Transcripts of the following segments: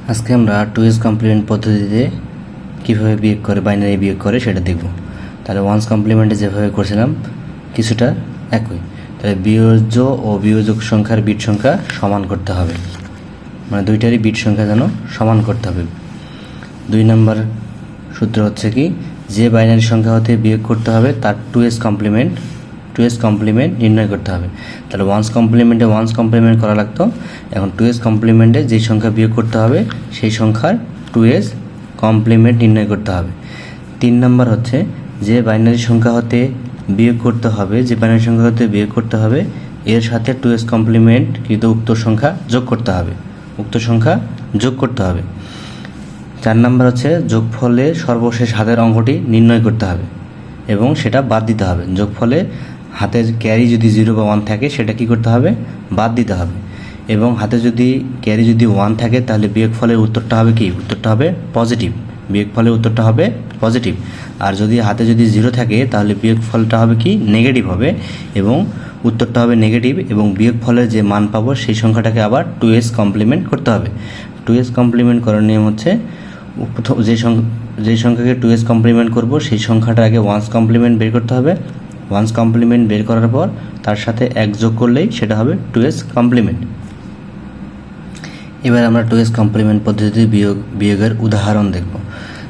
আজকে আমরা 2s complement পদ্ধতিতে কীভাবে বিয়োগ করে বাইনারি বিয়োগ করে সেটা দেখব। তাহলে ওয়ান্স কমপ্লিমেন্টে যেভাবে করছিলাম কিছুটা একই। তাহলে বিয়োজ্য ও বিয়োজক সংখ্যার বিট সংখ্যা সমান করতে হবে, মানে দুইটারই বিট সংখ্যা যেন সমান করতে হবে। 2 নম্বর সূত্র হচ্ছে কি, যে বাইনারি সংখ্যা হতে বিয়োগ করতে হবে তার 2s কমপ্লিমেন্ট নির্ণয় করতে হবে। তাহলে ওয়ান্স কমপ্লিমেন্ট করা লাগতো, এখন 2s কমপ্লিমেন্টে যেই সংখ্যা বিয়োগ করতে হবে সেই সংখ্যার 2s কমপ্লিমেন্ট নির্ণয় করতে হবে। 3 নম্বর হচ্ছে যে বাইনারি সংখ্যা হতে বিয়োগ করতে হবে এর সাথে 2s কমপ্লিমেন্ট কিন্তু উক্ত সংখ্যা যোগ করতে হবে। 4 নম্বর হচ্ছে যোগফলে সর্বশেষ হাতের অঙ্কটি নির্ণয় করতে হবে এবং সেটা বাদ দিতে হবে। যোগফলে হাতের ক্যারি যদি 0 বা 1 থাকে সেটা কি করতে হবে, বাদ দিতে হবে। এবং হাতে যদি ক্যারি যদি 1 থাকে তাহলে বিয়োগফলের উত্তরটা হবে কি, উত্তরটা হবে পজিটিভ। বিয়োগফলের উত্তরটা হবে পজিটিভ। আর যদি হাতে যদি 0 থাকে তাহলে বিয়োগফলটা হবে কি, নেগেটিভ হবে এবং উত্তরটা হবে নেগেটিভ। এবং বিয়োগফলের যে মান পাবো সেই সংখ্যাটাকে আবার 2s কমপ্লিমেন্ট করতে হবে। 2s কমপ্লিমেন্ট করার নিয়ম হচ্ছে যে সংখ্যাকে 2s কমপ্লিমেন্ট করব সেই সংখ্যাটার আগে ওয়ান্স কমপ্লিমেন্ট বের করতে হবে। ওয়ান্স কমপ্লিমেন্ট বের করার পর তার সাথে 1 যোগ করলেই সেটা হবে 2s কমপ্লিমেন্ট। এবার আমরা 2s কমপ্লিমেন্ট পদ্ধতিতে বিয়োগের উদাহরণ দেখব।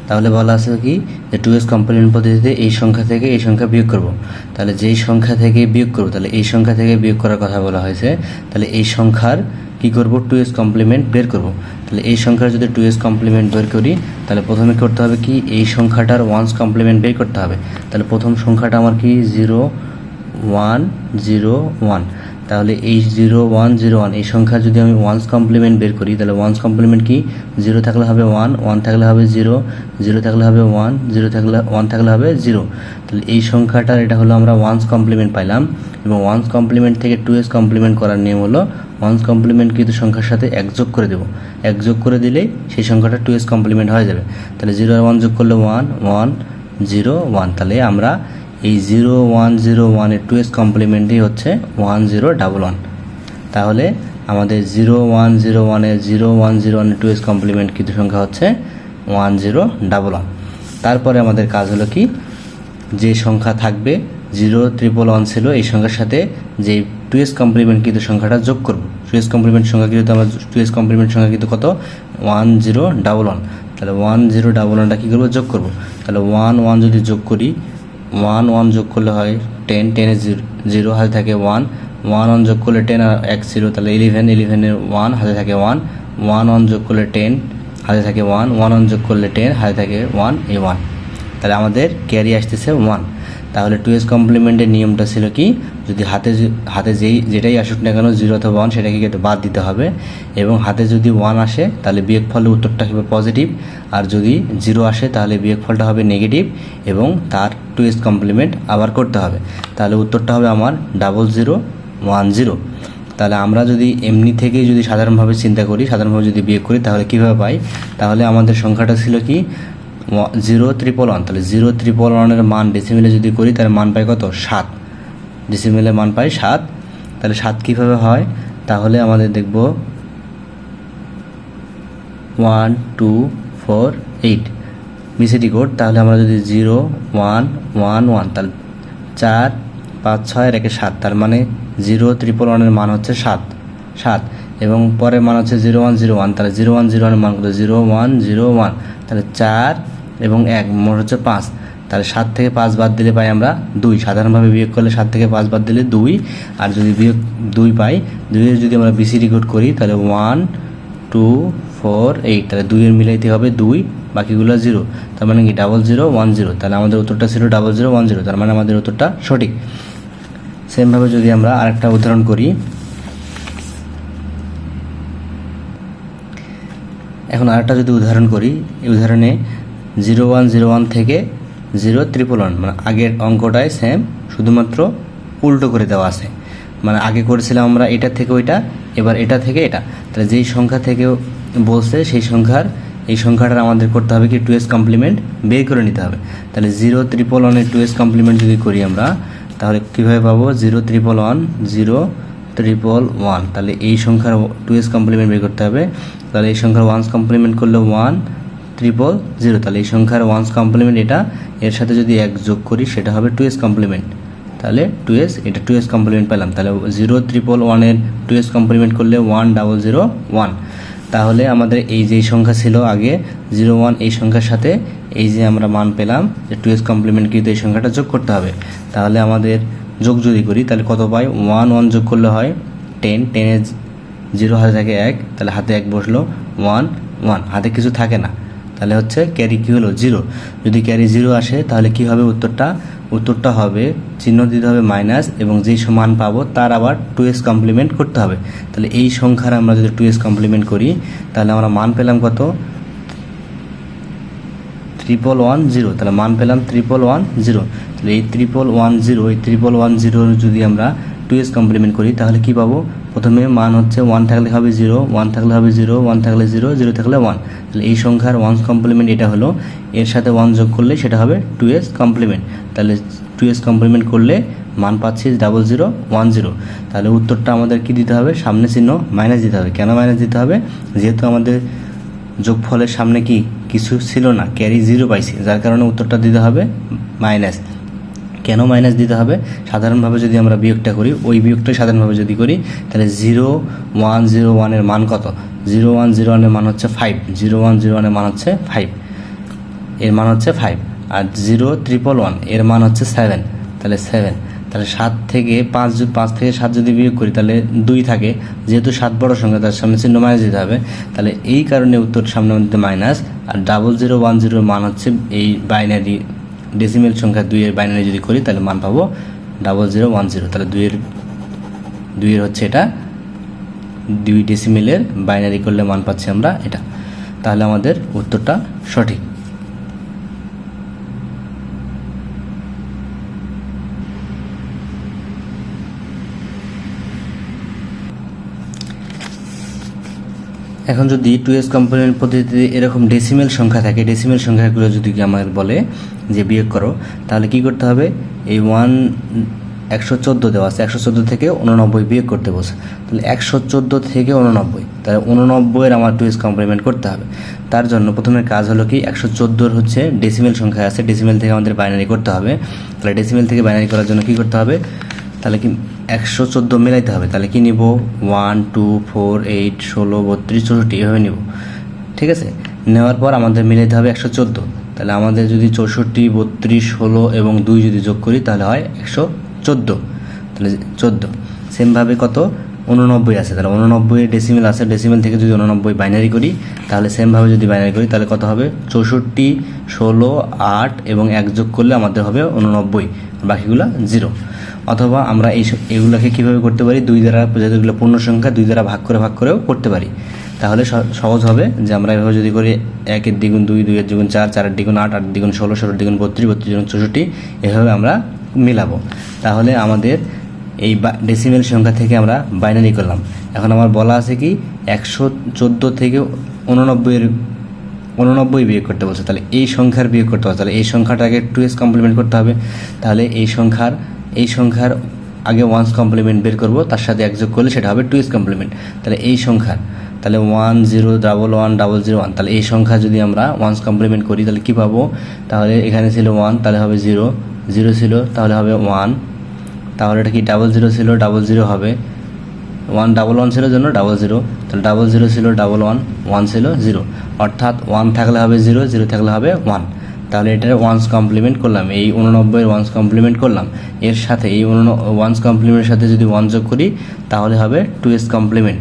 তাহলে বলা আছে কি যে 2s কমপ্লিমেন্ট পদ্ধতিতে এই সংখ্যা থেকে এই সংখ্যা বিয়োগ করব। তাহলে যেই সংখ্যা থেকে বিয়োগ করব, তাহলে এই সংখ্যা থেকে বিয়োগ করার কথা বলা হয়েছে। তাহলে এই সংখ্যার কি করব, 2s কমপ্লিমেন্ট বের করব। তাহলে এই সংখ্যার যদি 2s কমপ্লিমেন্ট বের করি তাহলে প্রথমে করতে হবে কি, এই সংখ্যাটার ওয়ান্স কমপ্লিমেন্ট বের করতে হবে। তাহলে প্রথম সংখ্যাটা আমার কি 0 1 0 1। তাহলে এই 0 1 0 1 এই সংখ্যা যদি আমি ওয়ান্স কমপ্লিমেন্ট বের করি তাহলে ওয়ান্স কমপ্লিমেন্ট কি, 0 থাকলে হবে 1 1 থাকলে হবে 0 0 থাকলে হবে 1 0 থাকলে 1 থাকলে হবে 0। তাহলে এই সংখ্যাটার এটা হলো আমরা ওয়ান্স কমপ্লিমেন্ট পাইলাম। এবং ওয়ান্স কমপ্লিমেন্ট থেকে 2s কমপ্লিমেন্ট করার নিয়ম হলো ওয়ান্স কমপ্লিমেন্ট কিন্তু সংখ্যার সাথে 1 যোগ করে দেবো। 1 যোগ করে দিলেই সেই সংখ্যাটা 2s কমপ্লিমেন্ট হয়ে যাবে। তাহলে 0 আর 1 যোগ করলে 1 1 0 1। তাহলে আমরা এই 0 1 0 1 এর 2s কমপ্লিমেন্টই হচ্ছে 1 0 1 1। তাহলে আমাদের 0 1 0 1 এর 0 1 0 1 এর 2s কমপ্লিমেন্ট কিন্তু সংখ্যা হচ্ছে 1 0 1 1। তারপরে আমাদের কাজ হলো কি, যে সংখ্যা থাকবে 0 1 1 ছিল এই সংখ্যার সাথে যে 2s কমপ্লিমেন্ট কিন্তু সংখ্যাটা যোগ করব। 2s কমপ্লিমেন্ট সংখ্যা কিন্তু আমরা 2s কমপ্লিমেন্ট সংখ্যা কিন্তু কত, 1 0 1 1। তাহলে 1 0 1 1টা কী করবো, যোগ করব। তাহলে 1 1 যদি যোগ করি, 1 1 যোগ করলে হয় 10 10 এর 0 হাতে থাকে 1 1 1 যোগ করলে 10 আর 1 0 তাহলে 11 11 এর 1 হাতে থাকে 1 1 1 যোগ করলে 10 হাতে থাকে 1 1 1 যোগ করলে 10 হাতে থাকে 1 এই 1। তাহলে আমাদের ক্যারি আসতেছে 1। তাহলে 2s কমপ্লিমেন্টের নিয়মটা ছিল কি, যদি হাতে যেটাই আসুক না কেন 0 অথবা 1 সেটাকে কিন্তু বাদ দিতে হবে। এবং হাতে যদি 1 আসে তাহলে বিয়োগফলের উত্তরটা হবে পজিটিভ, আর যদি 0 আসে তাহলে বিয়োগফলটা হবে নেগেটিভ এবং তার 2s কমপ্লিমেন্ট আবার করতে হবে। তাহলে উত্তরটা হবে আমার 0 0 1 0। তাহলে আমরা যদি এমনি থেকেই যদি সাধারণভাবে চিন্তা করি, সাধারণভাবে যদি বিয়োগ করি তাহলে কীভাবে পাই, তাহলে আমাদের সংখ্যাটা ছিল কি 0 1 1। তাহলে 0 1 1 এর মান ডেসিমেলে যদি করি তাহলে মান পাই কত, 7। ডেসিমেলে মান পাই 7। তাহলে 7 কীভাবে হয়, তাহলে আমাদের দেখব 1 2 4 8 বিসিডি কোড। তাহলে আমরা যদি 0 1 1 1 তাহলে 4 5 6 আর 1 7, তার মানে 0 1 1 এর মান হচ্ছে 7 এবং পরের মান হচ্ছে 0 1 0 1। তাহলে 0 1 0 1 এর মান কত, 0 1 0 1। তাহলে 4 এবং 1 মোট হচ্ছে 5। তাহলে 7 থেকে 5 বাদ দিলে পাই আমরা 2। সাধারণভাবে বিয়োগ করলে 7 থেকে 5 বাদ দিলে 2, আর যদি বিয়োগ 2 পাই, 2 এর যদি আমরা বিসিডি কোড করি তাহলে 1 2 4 8। তাহলে 2 এর মিলাইতে হবে 2, বাকিগুলো 0। তার মানে কি 0 0 1 0। তাহলে আমাদের উত্তরটা ছিল 0 0 1 0, তার মানে আমাদের উত্তরটা সঠিক। সেমভাবে যদি আমরা আরেকটা উদাহরণ করি, এখন আরেকটা যদি উদাহরণ করি, এই উদাহরণে 0 1 0 1 থেকে 0 1 1 মানে আগের অঙ্কটাই সেম, শুধুমাত্র উল্টো করে দেওয়া আছে। মানে আগে করেছিলাম আমরা এটা থেকে ওইটা, এবার এটা থেকে এটা। তাহলে যেই সংখ্যা থেকে বলছে সেই এই সংখ্যাটার আমাদের করতে হবে কি 2s কমপ্লিমেন্ট বের করে নিতে হবে। তাহলে 0 1 1 এর 2s কমপ্লিমেন্ট যদি করি আমরা তাহলে কীভাবে পাবো, 0 1 1 0 ট্রিপল ওয়ান, তাহলে এই সংখ্যার 2s কমপ্লিমেন্ট বের করতে হবে। তাহলে এই সংখ্যার 1s কমপ্লিমেন্ট করলে 1 ট্রিপল 0, তাহলে এই সংখ্যার 1s কমপ্লিমেন্ট এটা, এর সাথে যদি 1 যোগ করি সেটা হবে 2s কমপ্লিমেন্ট, তাহলে 2s, এটা 2s কমপ্লিমেন্ট পেলাম। তাহলে 0 ট্রিপল 1 এর 2s কমপ্লিমেন্ট করলে 1001। তাহলে আমাদের এই যে সংখ্যা ছিল আগে 01, এই সংখ্যার সাথে এই যে আমরা মান পেলাম যে 2s কমপ্লিমেন্ট কিন্তু এই সংখ্যাটা যোগ করতে হবে। তাহলে আমাদের যোগ যদি করি তাহলে কত পাই, 1 যোগ করলে হয় 10, 10 এর 0 হাতে থাকে 1, তাহলে হাতে 1 বসলো, 1 1, হাতে কিছু থাকে না, তাহলে হচ্ছে ক্যারি কী হলো 0। যদি ক্যারি 0 আসে তাহলে কি হবে উত্তরটা হবে চিহ্ন দিতে হবে মাইনাস, এবং যেই মান পাবো তার আবার 2s কমপ্লিমেন্ট করতে হবে। তাহলে এই সংখ্যার আমরা যদি 2s কমপ্লিমেন্ট করি তাহলে আমরা মান পেলাম কত, 310, তাহলে মান পেলাম 310। তাহলে এই 310 যদি আমরা 2s কমপ্লিমেন্ট করি তাহলে কি পাবো, প্রথমে মান হচ্ছে 1 থাকলে হবে 0, 1 থাকলে হবে 0, 1 থাকলে 0, 0 থাকলে 1। তাহলে এই সংখ্যার 1s কমপ্লিমেন্ট এটা হলো, এর সাথে 1 যোগ করলে সেটা হবে 2s কমপ্লিমেন্ট। তাহলে 2s কমপ্লিমেন্ট করলে মান পাচ্ছি 0010। তাহলে উত্তরটা আমাদের কি দিতে হবে, সামনে চিহ্ন মাইনাস দিতে হবে। কেন মাইনাস দিতে হবে, যেহেতু আমাদের যোগফলের সামনে কি কিছু ছিল না, ক্যারি 0 পাইছি, যার কারণে উত্তরটা দিতে হবে মাইনাস। কেন মাইনাস দিতে হবে, সাধারণভাবে যদি আমরা বিয়োগটা করি, ওই বিয়োগটা সাধারণভাবে যদি করি তাহলে 0101 এর মান কত, 0101 এর মান হচ্ছে 5, 0101 এর মান হচ্ছে 5, এর মান হচ্ছে 5। আর 0311 এর মান হচ্ছে 7, তাহলে 7, তাহলে 7 থেকে 5 থেকে 7 যদি বিয়োগ করি তাহলে 2 থাকে, যেহেতু 7 বড় সংখ্যা তার সামনে চিহ্ন মাইনাস দিতে হবে, তাহলে এই কারণে উত্তর সামনে মধ্যে মাইনাস। আর 0010 এর মান হচ্ছে এই বাইনারি ডেসিমেল সংখ্যা 2 এর বাইনারি যদি করি তাহলে মান পাবো 0010। তাহলে 2 এর হচ্ছে এটা 2 ডেসিমেলের বাইনারি করলে মান পাচ্ছি আমরা এটা, তাহলে আমাদের উত্তরটা সঠিক। এখন যদি 2s কমপ্লিমেন্ট পদ্ধতিতে এরকম ডেসিমেল সংখ্যা থাকে, ডেসিমেল সংখ্যাগুলো যদি আমাদের বলে যে বিয়োগ করো, তাহলে কি করতে হবে, এই 114 দেওয়া আছে, 114 থেকে 89 বিয়োগ করতে বলছে, তাহলে 114 থেকে 89, তাহলে 89 এর আমার 2s কমপ্লিমেন্ট করতে হবে। তার জন্য প্রথমে কাজ হলো কি, 114 হচ্ছে ডেসিমেল সংখ্যা আছে, ডেসিমেল থেকে আমাদের বাইনারি করতে হবে। তাহলে ডেসিমেল থেকে বাইনারি করার জন্য কি করতে হবে, তাহলে কি 114 মেলাইতে হবে। তাহলে কি নিব, 1 2 4 8 16 32 64 এভাবে নিব, ঠিক আছে। নেওয়ার পর আমাদের মিলাইতে হবে 114, তাহলে আমাদের যদি 64 32 16 এবং 2 যদি যোগ করি তাহলে হয় 114, তাহলে 14। সেমভাবে কত, 89 আছে, তাহলে 89 ডেসিমেল আছে, ডেসিমেল থেকে যদি 89 বাইনারি করি তাহলে সেমভাবে যদি বাইনারি করি তাহলে কত হবে, 64 16 8 এবং 1 যোগ করলে আমাদের হবে 89, বাকিগুলো 0। অথবা আমরা এগুলোকে কীভাবে করতে পারি, 2 দ্বারা, যেগুলো পূর্ণ সংখ্যা 2 দ্বারা ভাগ করেও করতে পারি, তাহলে সহজ হবে। যে আমরা এভাবে যদি করি 1 এর দ্বিগুণ 2, 2 এর দ্বিগুণ 4, 4 এর দ্বিগুণ 8, 8 এর দ্বিগুণ 16, 16 এর দ্বিগুণ 32, 32 এর দ্বিগুণ 64, এভাবে আমরা মিলাবো। তাহলে আমাদের এই ডেসিমেল সংখ্যা থেকে আমরা বাইনারি করলাম। এখন আমার বলা আছে কি 114 থেকে 89 বিয়োগ করতে বলছে, তাহলে এই সংখ্যার বিয়োগ করতে হবে, তাহলে এই সংখ্যাটাকে 2s কমপ্লিমেন্ট করতে হবে। তাহলে এই সংখ্যার আগে 1s কমপ্লিমেন্ট বের করব, তার সাথে 1 যোগ করলে সেটা হবে 2s কমপ্লিমেন্ট। তাহলে এই সংখ্যার, তাহলে 1011 তাহলে এই সংখ্যা যদি আমরা 1s কমপ্লিমেন্ট করি তাহলে কি পাবো, তাহলে এখানে ছিল 1, তাহলে হবে 0, 0 ছিল তাহলে হবে 1, তাহলে এটা কি 00 ছিল, 00 হবে 111 ছিল জন্য 00, তাহলে 00 ছিল 11, 1 ছিল 0, অর্থাৎ 1 থাকলে হবে 0, 0 থাকলে হবে 1। তাহলে এটার 1s কমপ্লিমেন্ট করলাম, এই 89 এর 1s কমপ্লিমেন্ট করলাম, এর সাথে এই 1s কমপ্লিমেন্টের সাথে যদি 1 যোগ করি তাহলে হবে 2s কমপ্লিমেন্ট।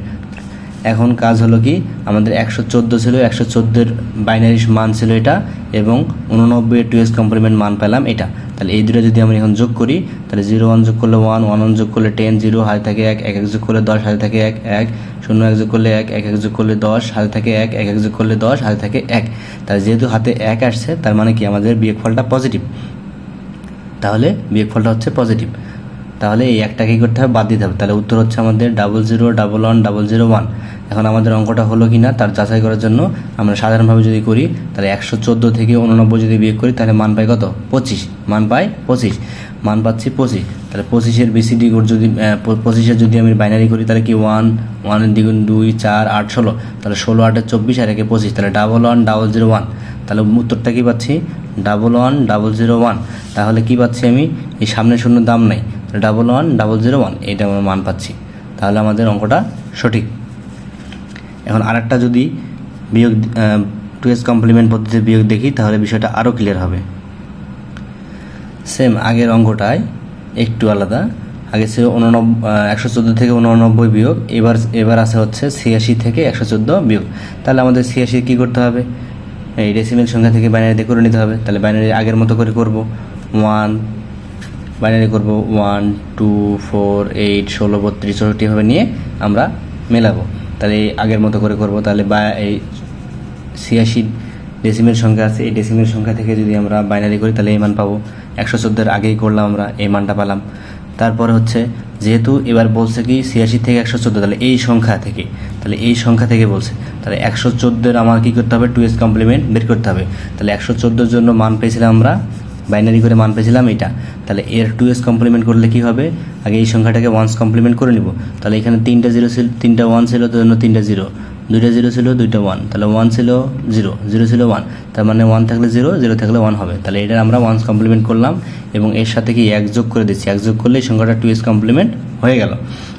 এখন কাজ হলো কি, আমাদের 114 ছিল, 114 এর বাইনারি মান ছিল এটা, এবং 89 এর 2s কমপ্লিমেন্ট মান পেলাম এটা। তাহলে এই দুটো যদি আমরা এখন যোগ করি তাহলে 0 1 যোগ করলে 1, 1 1 যোগ করলে 10, 0 হাতে থাকে 1, 1 1 যোগ করলে 10 হাতে থাকে 1, 1 0 1 যোগ করলে 1, 1 1 যোগ করলে 10 হাতে থাকে 1, 1 1 যোগ করলে 10 হাতে থাকে 1। তাহলে যেহেতু হাতে 1 আসছে তার মানে কি আমাদের বিয়োগফলটা পজিটিভ, তাহলে বিয়োগফলটা হচ্ছে পজিটিভ। তাহলে এই একটা কী করতে হবে, বাদ দিতে হবে। তাহলে উত্তর হচ্ছে আমাদের 00 11 001। এখন আমাদের অঙ্কটা হলো কি না তার যাচাই করার জন্য আমরা সাধারণভাবে যদি করি তাহলে 114 থেকে 89 যদি বিয়োগ করি তাহলে মান পাই কত? 25। মান পাই 25, মান পাচ্ছি 25। তাহলে 25-এর BCD কোড যদি 25-এর যদি আমি বাইনারি করি তাহলে কি 1, 1-এর দ্বিগুণ 2, 4, 8, 16, তাহলে 16, 8, 24 আর 1, 25, তাহলে 111001। তাহলে উত্তরটা কি পাচ্ছি? 111001। তাহলে কি পাচ্ছি আমি? এই সামনে শূন্য দাম নাই, 111001 এটা আমরা মান পাচ্ছি। তাহলে আমাদের অঙ্কটা সঠিক। এখন আরেকটা যদি বিয়োগ 2s কমপ্লিমেন্ট পদ্ধতিতে বিয়োগ দেখি তাহলে বিষয়টা আরও ক্লিয়ার হবে। সেম আগের অঙ্কটায় একটু আলাদা। আগে ছিল 114 থেকে 89 বিয়োগ, এবার আছে হচ্ছে 86 থেকে 114 বিয়োগ। তাহলে আমাদের 86 কী করতে হবে? এই ডেসিমেল সংখ্যা থেকে বাইনারিতে করে নিতে হবে। তাহলে বাইনারি আগের মতো করে করব, 1 বাইনারি করব 1, 2, 4, 8, 16, 32, 64 এভাবে নিয়ে আমরা মেলাবো। তাহলে এই আগের মতো করে করব। তাহলে এই 86 ডেসিমেল সংখ্যা আছে, এই ডেসিমেল সংখ্যা থেকে যদি আমরা বাইনারি করি তাহলে এই মান পাবো। 114-এর আগেই করলাম আমরা, এই মানটা পেলাম। তারপরে হচ্ছে যেহেতু এবার বলছে কি 86 থেকে 114, তাহলে এই সংখ্যা থেকে, তাহলে এই সংখ্যা থেকে বলছে, তাহলে 114-এর আমার কী করতে হবে? 2s কমপ্লিমেন্ট বের করতে হবে। তাহলে 114-এর জন্য মান পেয়েছিলাম আমরা, বাইনারি করে মান পেয়েছিলাম এটা। তাহলে এর 2s কমপ্লিমেন্ট করলে কি হবে? আগে এই সংখ্যাটাকে 1s কমপ্লিমেন্ট করে নিব। তাহলে এখানে 3টা 0 ছিল, 3টা 1 ছিল, তার জন্য 3টা 0, 2টা 0 ছিল, 2টা 1, তাহলে 1 ছিল 0, 0 ছিল 1, তার মানে 1 থাকলে 0, 0 থাকলে 1 হবে। তাহলে এটা আমরা 1s কমপ্লিমেন্ট করলাম এবং এর সাথে কি 1 যোগ করে দিচ্ছি। 1 যোগ করলে এই সংখ্যাটা 2s কমপ্লিমেন্ট হয়ে গেল।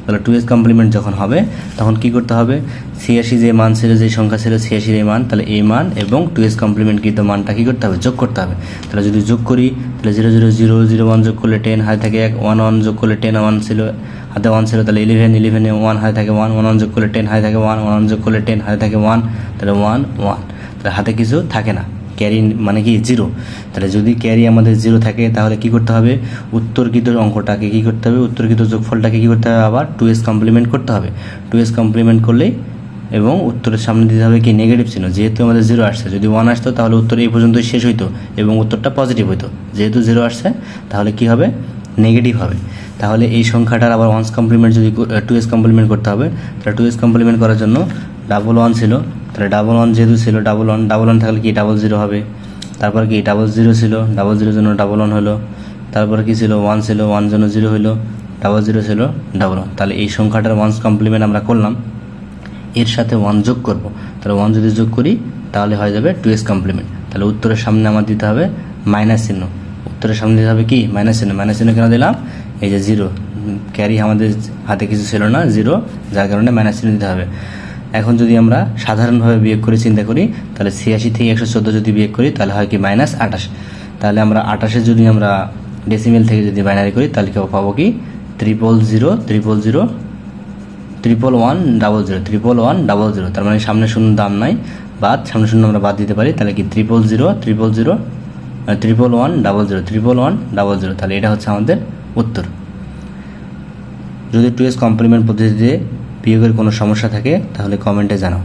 তাহলে 2s কমপ্লিমেন্ট যখন হবে তখন কি করতে হবে? 86 যে মান ছিল, যে সংখ্যা ছিল 86 এই মান, তাহলে এই মান এবং 2s কমপ্লিমেন্ট কিন্তু মানটা কী করতে হবে? যোগ করতে হবে। তাহলে যদি যোগ করি তাহলে 0, 0, 0, 0, 1 যোগ করলে 10, হাতে থাকে 1, 1, 1 যোগ করলে 10, 1 ছিল, হাতে 1 ছিল, তাহলে 11, 11-এ 1 হাতে থাকে 1, 1, 1 যোগ করলে 10, হাতে থাকে 1, 1, 1 যোগ করলে 10, হাতে থাকে 1, তাহলে 1, 1, তাহলে হাতে কিছু থাকে না, ক্যারি মানে কি 0। তাহলে যদি ক্যারি আমাদের 0 থাকে তাহলে কি করতে হবে? উত্তরকৃত অঙ্কটাকে কী করতে হবে? উত্তরকৃত যোগফলটাকে কী করতে হবে? আবার 2s কমপ্লিমেন্ট করতে হবে। 2s কমপ্লিমেন্ট করলেই এবং উত্তরের সামনে দিতে হবে কি নেগেটিভ চিহ্ন। যেহেতু আমাদের 0 আসছে, যদি 1 আসতো তাহলে উত্তর এই পর্যন্তই শেষ হইতো এবং উত্তরটা পজিটিভ হইতো। যেহেতু 0 আসছে তাহলে কি হবে? নেগেটিভ হবে। তাহলে এই সংখ্যাটার আবার 1s কমপ্লিমেন্ট যদি 2s কমপ্লিমেন্ট করতে হবে, তাহলে 2s কমপ্লিমেন্ট করার জন্য 1 ছিল, তাহলে 1 যেহেতু ছিল 1 থাকলে কি 00 হবে। তারপর কি 00 ছিল, 00 জন্য 1 হলো। তারপর কি ছিল 1 ছিল, 1 জন্য 0 হলো, 00 ছিল 1। তাহলে এই সংখ্যাটার 1s কমপ্লিমেন্ট আমরা করলাম, এর সাথে 1 যোগ করব। তাহলে 1 যদি যোগ করি তাহলে হয়ে যাবে 2s কমপ্লিমেন্ট। তাহলে উত্তরের সামনে আমার দিতে হবে মাইনাস চিহ্ন। উত্তরের সামনে দিতে হবে কি মাইনাস চিহ্ন। মাইনাস চিহ্ন কেন দিলাম? এই যে 0 ক্যারি আমাদের হাতে কিছু ছিল না, 0, যার কারণে মাইনাস চিহ্ন দিতে হবে। এখন যদি আমরা সাধারণভাবে বিয়োগ করে চিন্তা করি তাহলে 86 থেকে 114 যদি বিয়োগ করি তাহলে হয় কি -28। তাহলে আমরা 28-এর যদি আমরা ডেসিমেল থেকে যদি বাইনারি করি তাহলে কেউ পাবো কি 000 11100। তার মানে সামনে শূন্য দাম নাই, বাদ, সামনে শূন্য আমরা বাদ দিতে পারি। তাহলে কি 11100। তাহলে এটা হচ্ছে আমাদের উত্তর। যদি 2s কমপ্লিমেন্ট পদ্ধতিতে বিয়োগের কোনো সমস্যা থাকে তাহলে কমেন্টে জানাও।